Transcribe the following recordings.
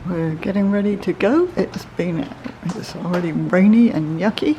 we're getting ready to go. It's already rainy and yucky.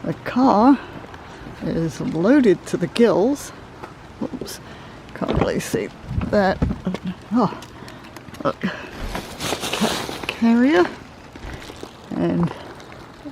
The car is loaded to the gills. Oops, can't really see that. Oh, look, carrier and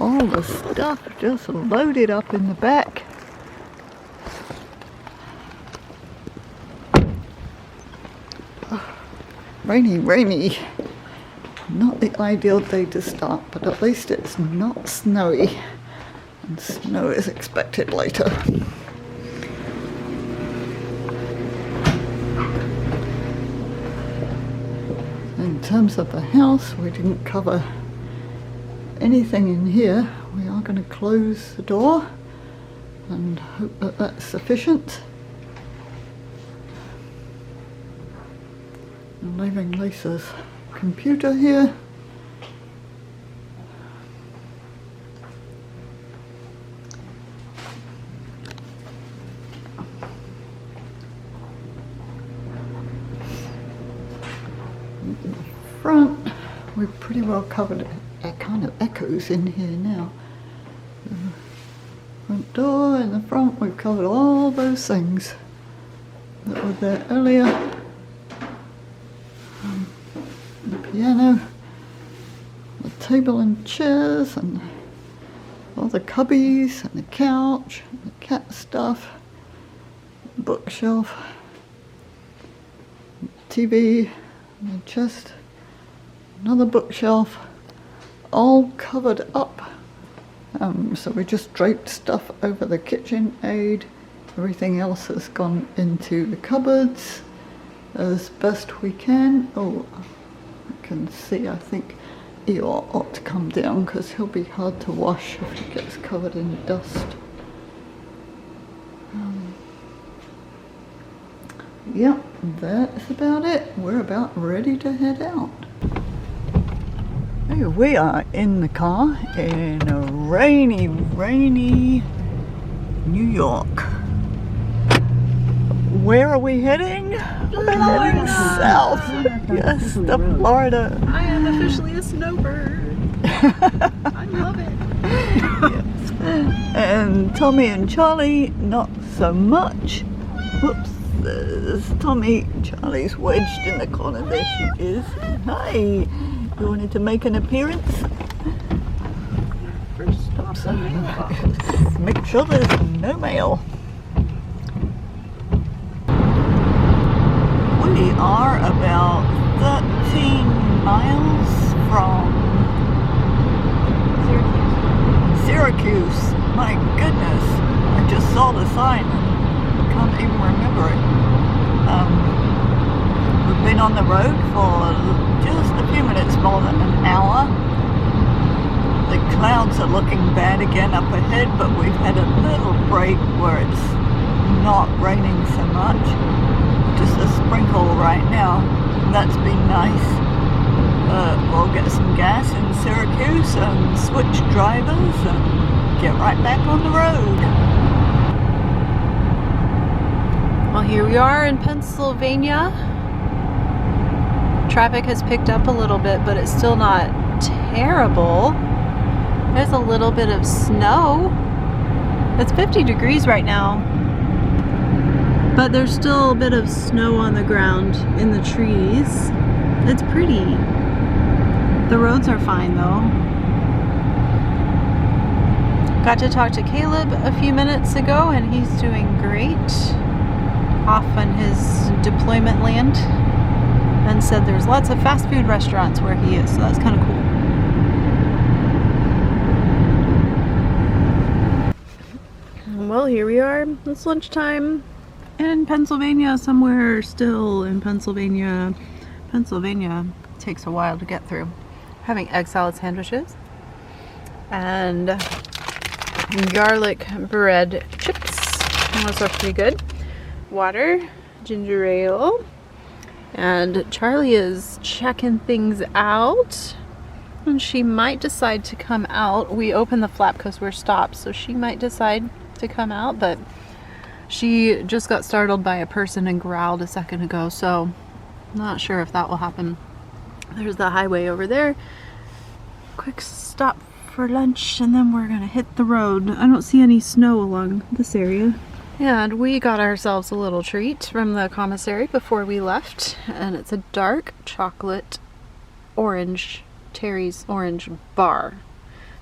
all the stuff just loaded up in the back. Rainy, rainy. Not the ideal day to start, but at least it's not snowy. And snow is expected later. In terms of the house, we didn't cover anything in here. We are going to close the door and hope that that's sufficient. I'm leaving Lisa's computer here. In the front, we've pretty well covered it. It kind of echoes in here now. The front door in the front, we've covered all those things that were there earlier. The piano, the table and chairs, and all the cubbies, and the couch, and the cat stuff, the bookshelf, TV, and the chest, another bookshelf, all covered up. So we just draped stuff over the kitchen aid. Everything else has gone into the cupboards as best we can. Oh, I can see, I think Eeyore ought to come down because he'll be hard to wash if he gets covered in dust. Yep, that's about it. We're about ready to head out. Here we are in the car in a rainy, rainy New York. Where are we heading? We're heading south. Yes, to Florida. I am officially a snowbird. I love it. Yes. And Tommy and Charlie, not so much. Whoops, there's Tommy. Charlie's wedged in the corner. There she is. Hi. You wanted to make an appearance? First stop, the mailbox. Make sure there's no mail. We are about 13 miles from Syracuse. My goodness, I just saw the sign and can't even remember it. We've been on the road for just a few minutes more than an hour. The clouds are looking bad again up ahead, but we've had a little break where it's not raining so much. Just a sprinkle right now. That's been nice. We'll get some gas in Syracuse and switch drivers and get right back on the road. Well, here we are in Pennsylvania. Traffic has picked up a little bit, but it's still not terrible. There's a little bit of snow. It's 50 degrees right now. But there's still a bit of snow on the ground in the trees. It's pretty. The roads are fine though. Got to talk to Caleb a few minutes ago and he's doing great off on his deployment land and said there's lots of fast food restaurants where he is, so that's kind of cool. Well, here we are. It's lunchtime. In Pennsylvania, somewhere still in Pennsylvania. Pennsylvania takes a while to get through. Having egg salad sandwiches and garlic bread chips. Those are pretty good. Water, ginger ale, and Charlie is checking things out. And she might decide to come out. We opened the flap because we're stopped, so she might decide to come out, but she just got startled by a person and growled a second ago, so not sure if that will happen. There's the highway over there. Quick stop for lunch, and then we're gonna hit the road. I don't see any snow along this area. And we got ourselves a little treat from the commissary before we left, and it's a dark chocolate orange, Terry's orange bar.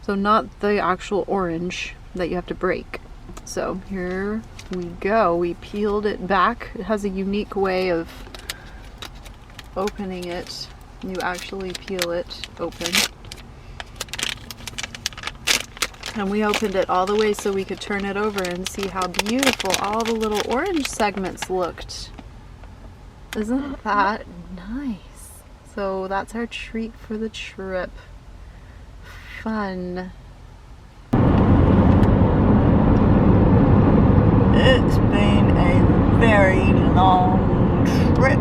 So not the actual orange that you have to break. So here we go. We peeled it back. It has a unique way of opening it. You actually peel it open. And we opened it all the way so we could turn it over and see how beautiful all the little orange segments looked. Isn't that nice? So that's our treat for the trip. Fun. It's been a very long trip.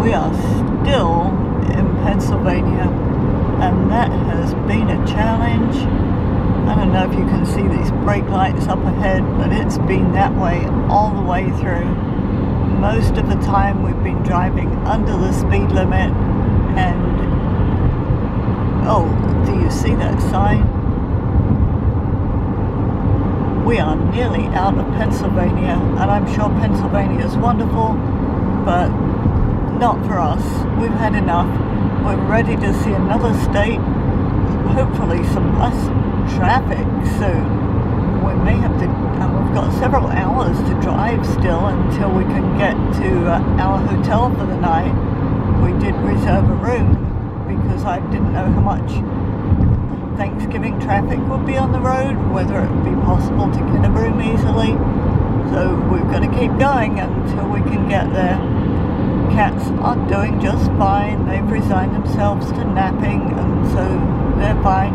We are still in Pennsylvania, and that has been a challenge. I don't know if you can see these brake lights up ahead, but it's been that way all the way through. Most of the time we've been driving under the speed limit, and oh, do you see that sign? We are nearly out of Pennsylvania, and I'm sure Pennsylvania is wonderful, but not for us. We've had enough. We're ready to see another state, hopefully some less traffic soon. We may have to, we've got several hours to drive still until we can get to our hotel for the night. We did reserve a room because I didn't know how much Thanksgiving traffic would be on the road, whether it would be possible to get a room easily. So we've got to keep going until we can get there. Cats are doing just fine. They've resigned themselves to napping, and so they're fine.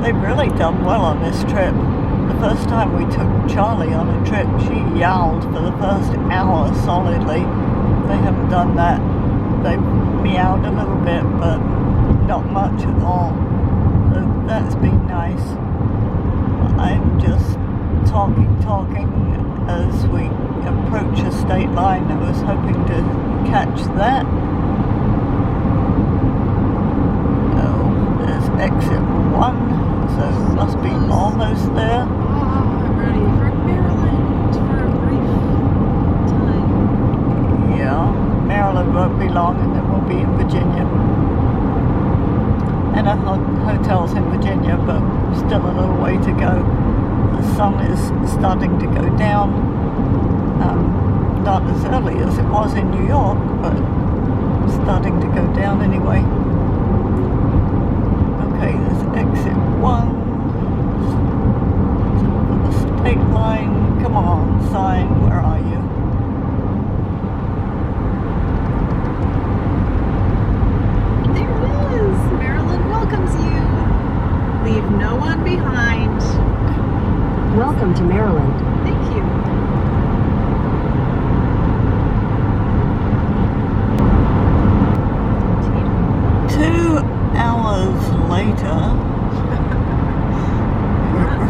They've really done well on this trip. The first time we took Charlie on a trip, she yowled for the first hour solidly. They haven't done that. They've meowed a little bit, but not much at all. So that's been nice. I'm just talking as we approach a state line. I was hoping to catch that. Oh, there's exit 1. So it must be almost there. I'm ready for Maryland for a brief time. Yeah, Maryland won't be long, and then we'll be in Virginia. And our hotel's in Virginia, but still a little way to go. The sun is starting to go down. Not as early as it was in New York, but starting to go down anyway. Okay, there's exit 1. For the state line. Come on, sign, where are you? There it is! Maryland welcomes you. Leave no one behind. Welcome to Maryland. Thank you. Later,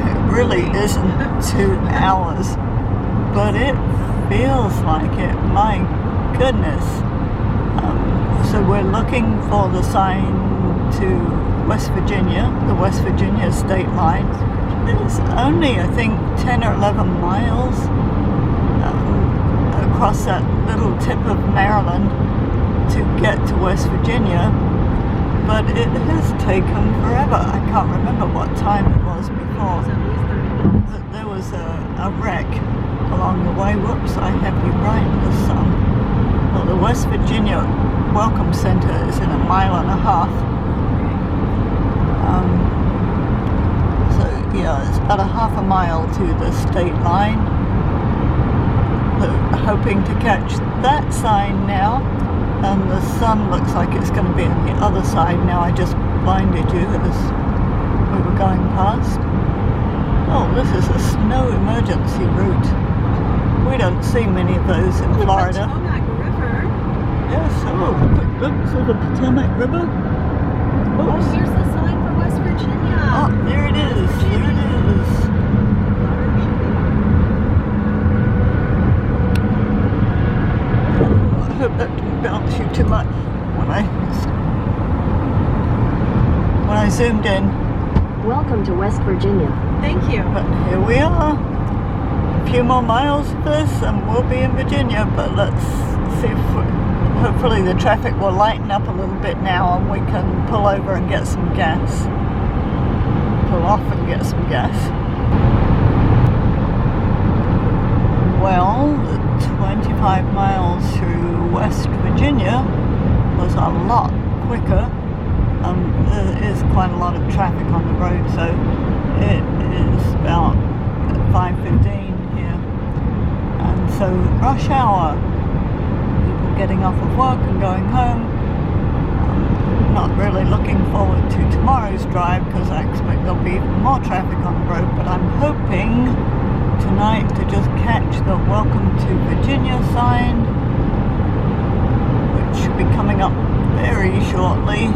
it really isn't 2 hours, but it feels like it. My goodness. So we're looking for the sign to West Virginia, the West Virginia state line. It's only, I think, 10 or 11 miles across that little tip of Maryland to get to West Virginia. But it has taken forever. I can't remember what time it was before. There was a wreck along the way. Whoops, I have you right in the sun. Well, the West Virginia Welcome Center is in 1.5 miles. So, yeah, it's about 1/2 mile to the state line. So, hoping to catch that sign now. And the sun looks like it's going to be on the other side now. I just blinded you as we were going past. Oh, this is a snow emergency route. We don't see many of those in Florida. The Potomac River. Yes, oh, quick glimpse of the Potomac River. Oh, Oops. here's the sign for West Virginia. Oh, there it is. There it is. I hope that didn't bounce you too much when I when I zoomed in. Welcome to West Virginia. Thank you. But here we are. A few more miles of this and we'll be in Virginia. But let's see if hopefully the traffic will lighten up a little bit now and we can pull over and get some gas. Pull off and get some gas. Well, the 25 miles through West Virginia was a lot quicker. There is quite a lot of traffic on the road, so it is about 5:15 here. And so rush hour, people getting off of work and going home. I'm not really looking forward to tomorrow's drive because I expect there'll be even more traffic on the road, but I'm hoping tonight to just catch the Welcome to Virginia sign, which should be coming up very shortly,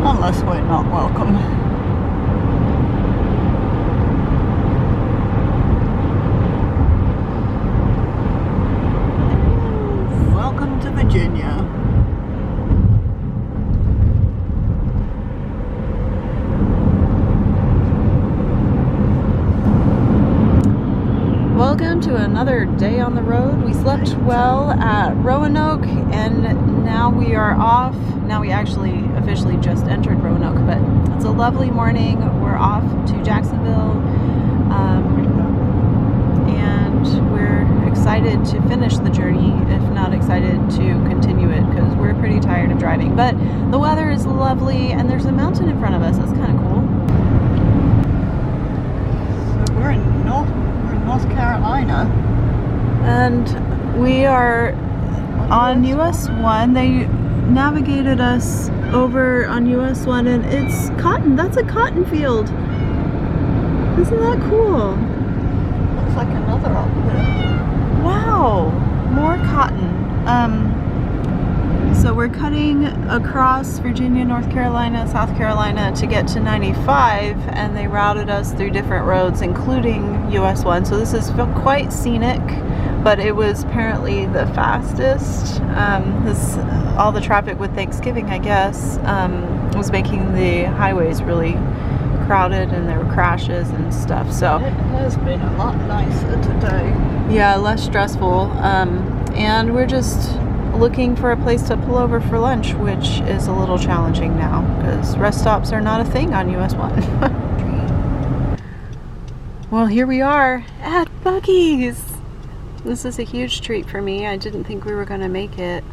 unless we're not welcome. Welcome to Virginia. Welcome to another day on the road. We slept well at Roanoke and now we are off. Now we actually officially just entered Roanoke, but it's a lovely morning. We're off to Jacksonville and we're excited to finish the journey, if not excited to continue it because we're pretty tired of driving. But the weather is lovely and there's a mountain in front of us. That's kind of cool. So we're in North Carolina. And we are on US 1. They navigated us over on US 1 and it's cotton. That's a cotton field. Isn't that cool? Looks like another up there. Wow, more cotton. So we're cutting across Virginia, North Carolina, South Carolina to get to 95 and they routed us through different roads including US 1. So this is quite scenic, but it was apparently the fastest. All the traffic with Thanksgiving, I guess, was making the highways really crowded and there were crashes and stuff. So it has been a lot nicer today. Yeah, less stressful. And we're just looking for a place to pull over for lunch, which is a little challenging now because rest stops are not a thing on US 1. Well, here we are at Buckee's. This is a huge treat for me. I didn't think we were going to make it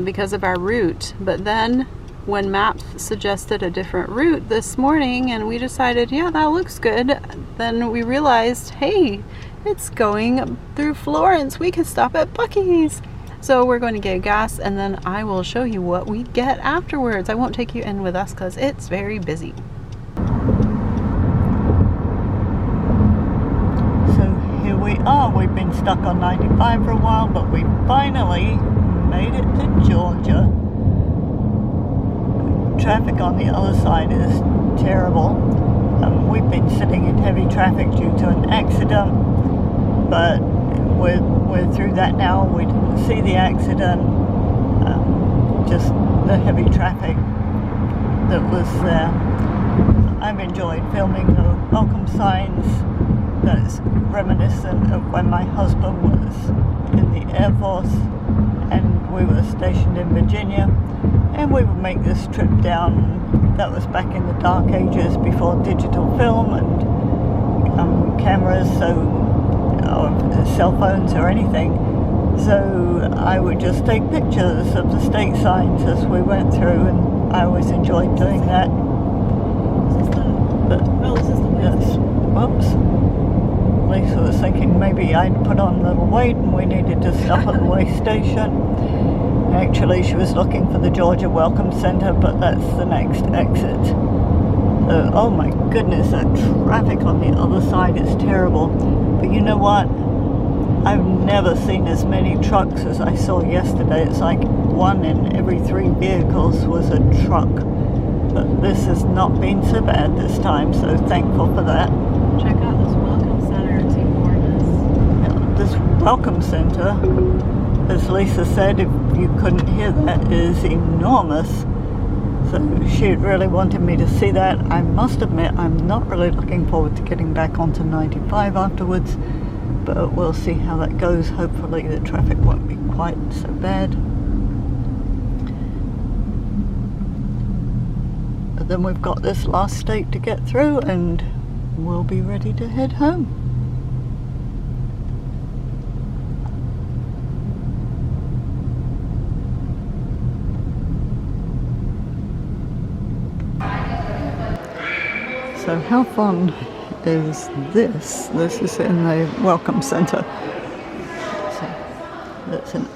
because of our route, but then when Maps suggested a different route this morning and we decided, yeah, that looks good, then we realized, hey, it's going through Florence. We could stop at Buckee's. So we're going to get gas and then I will show you what we get afterwards. I won't take you in with us because it's very busy. So here we are. We've been stuck on 95 for a while, but we finally made it to Georgia. Traffic on the other side is terrible. We've been sitting in heavy traffic due to an accident, but we're through that now. We didn't see the accident, just the heavy traffic that was there. I've enjoyed filming the welcome signs. That's reminiscent of when my husband was in the Air Force and we were stationed in Virginia, and we would make this trip down. That was back in the dark ages before digital film and cameras, or cell phones or anything. So I would just take pictures of the state signs as we went through, and I always enjoyed doing that. Yes. Whoops. Lisa was thinking maybe I'd put on a little weight and we needed to stop at the way station. Actually, she was looking for the Georgia Welcome Center, but that's the next exit. Oh my goodness, that traffic on the other side is terrible. But you know what? I've never seen as many trucks as I saw yesterday. It's like 1 in every 3 vehicles was a truck. But this has not been so bad this time, so thankful for that. Check out this welcome center. It's enormous. This welcome center, as Lisa said, if you couldn't hear that, is enormous. So she really wanted me to see that. I must admit, I'm not really looking forward to getting back onto 95 afterwards, but we'll see how that goes. Hopefully the traffic won't be quite so bad. But then we've got this last state to get through and we'll be ready to head home. So how fun is this? This is in the Welcome Centre. So that's an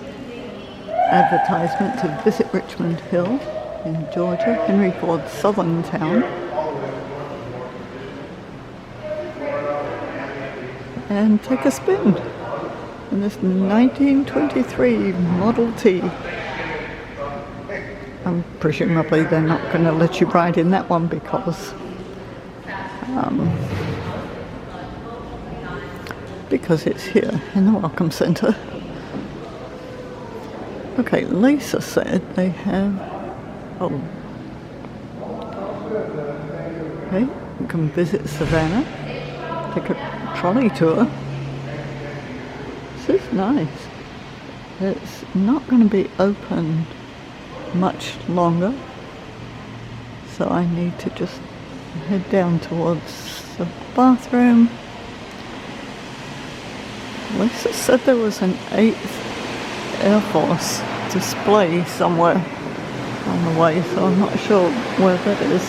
advertisement to visit Richmond Hill in Georgia, Henry Ford's southern town. And take a spin in this 1923 Model T. Presumably they're not going to let you ride in that one because it's here in the Welcome Centre. Okay, Lisa said they have... Oh. Okay, you can visit Savannah, take a trolley tour. This is nice. It's not going to be open much longer, so I need to just head down towards the bathroom. Lisa said there was an 8th Air Force display somewhere on the way, so I'm not sure where that is.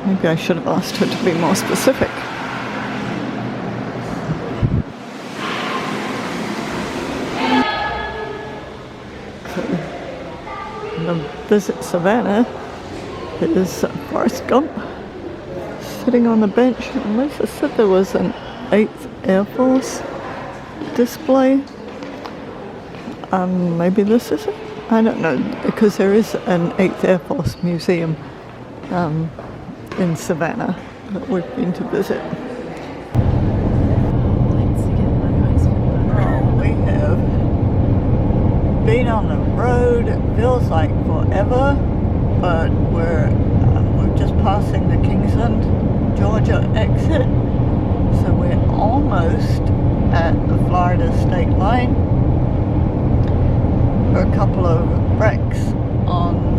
Maybe I should have asked her to be more specific. So, the visit Savannah is Forrest Gump sitting on the bench, and Lisa said there was an 8th Air Force display. Maybe this is it? I don't know, because there is an 8th Air Force museum in Savannah that we've been to visit. We have been on the road, it feels like forever, but we're just passing the Kingsland, Georgia exit, so we're almost at the Florida state line. There are a couple of wrecks on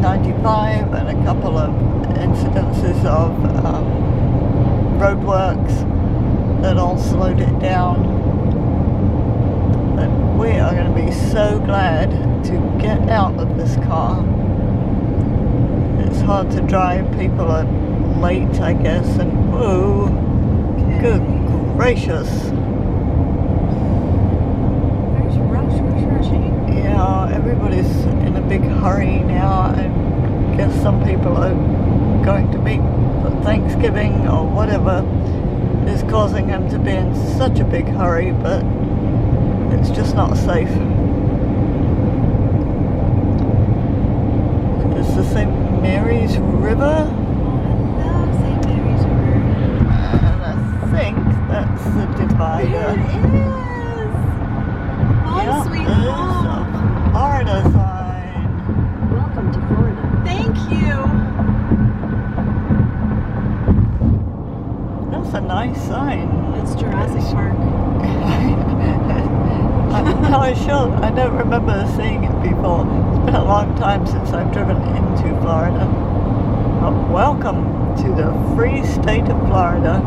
95 and a couple of incidences of roadworks that all slowed it down. But we are going to be so glad to get out of this car. It's hard to drive, people are late, I guess, and whoa, good gracious. Yeah, everybody's in a big hurry now, and I guess some people are going to meet for Thanksgiving or whatever is causing them to be in such a big hurry, but it's just not safe. It's the St. Mary's River. I love St. Mary's River. And I think that's the divider. There it is! Home Yep, sweet there's home. a Florida sign. Welcome to Florida. Thank you. That's a nice sign. It's Jurassic Park. I'm not sure. I don't remember seeing it before. It's been a long time since I've driven into Florida. But welcome to the free state of Florida.